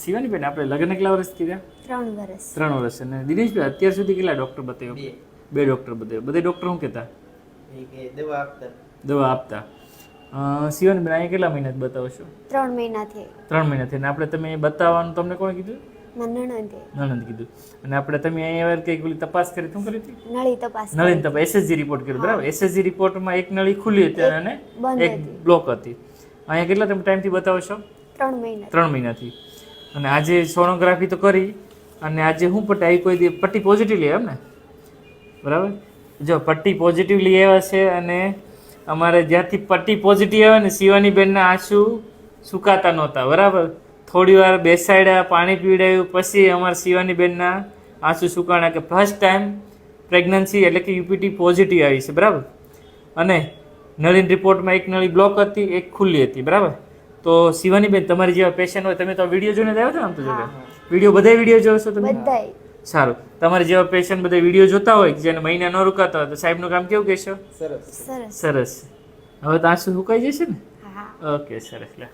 શિવાની બેન આપણે લગ્ન કેટલા વર્ષ કર્યા? 3 વર્ષ. 3 વર્ષ. અને દિનેશભાઈ અત્યાર સુધી કેટલા ડોક્ટર બતાવ્યો? 2 ડોક્ટર બતાવ્યો. બધે ડોક્ટર શું કહેતા? દવા આપતા. શિવાની બેન અહીંયા કેટલા મહિના બતાવશો? 3 મહિનાથી. 3 મહિનાથી. અને આપણે તમે બતાવવાનું તમને કોણ કીધું? નણંદે. નણંદ કીધું. અને આપણે તમે અહીંયા કંઈક પેલી તપાસ કરી, શું કરી હતી? નળી તપાસ. નળીની તપાસ, એસએસજી રિપોર્ટ કર્યો, બરાબર? એસએસજી રિપોર્ટમાં એક નળી ખુલ્લી હતી અને એક બ્લોક હતી. અહીંયા કેટલા તમે ટાઈમથી બતાવો છો? 3 મહિના. 3 મહિનાથી. અને આજે સોનોગ્રાફી તો કરી, અને આજે શું પટ્ટી આવી? કોઈ પટ્ટી પોઝિટિવ લઈ આવ્યા ને, બરાબર? જો પટ્ટી પોઝિટિવ લઈ આવ્યા છે. અને અમારે જ્યાંથી પટ્ટી પોઝિટિવ આવે ને, શિવાની બેનના આંસુ સુકાતા નહોતા, બરાબર? થોડી વાર બેસાડ્યા, પાણી પીવડાવ્યું, પછી અમારા શિવાની બેનના આંસુ સુકાણા કે ફર્સ્ટ ટાઈમ પ્રેગ્નન્સી એટલે કે યુપીટી પોઝિટિવ આવી છે, બરાબર? અને નળીની રિપોર્ટમાં એક નળી બ્લોક હતી, એક ખુલ્લી હતી, બરાબર? તો શિવાની બેન, તમારી જેવા પેશન્ટ હોય, તમે તો વિડીયો જોઈને જ આવ્યા છો ને? આમ તો જોડે વિડીયો, બધા વિડીયો જોવો છો તમે? બધાય. સારું. તમારી જેવા પેશન્ટ બધા વિડીયો જોતા હોય કે જેને મહિના ન રૂકાતા હોય, તો સાહેબનું કામ કેવું કહેશો? સરસ. સરસ. હવે તો આંસુ સુકાઈ જશે ને? હા. ઓકે, સરસ. લે.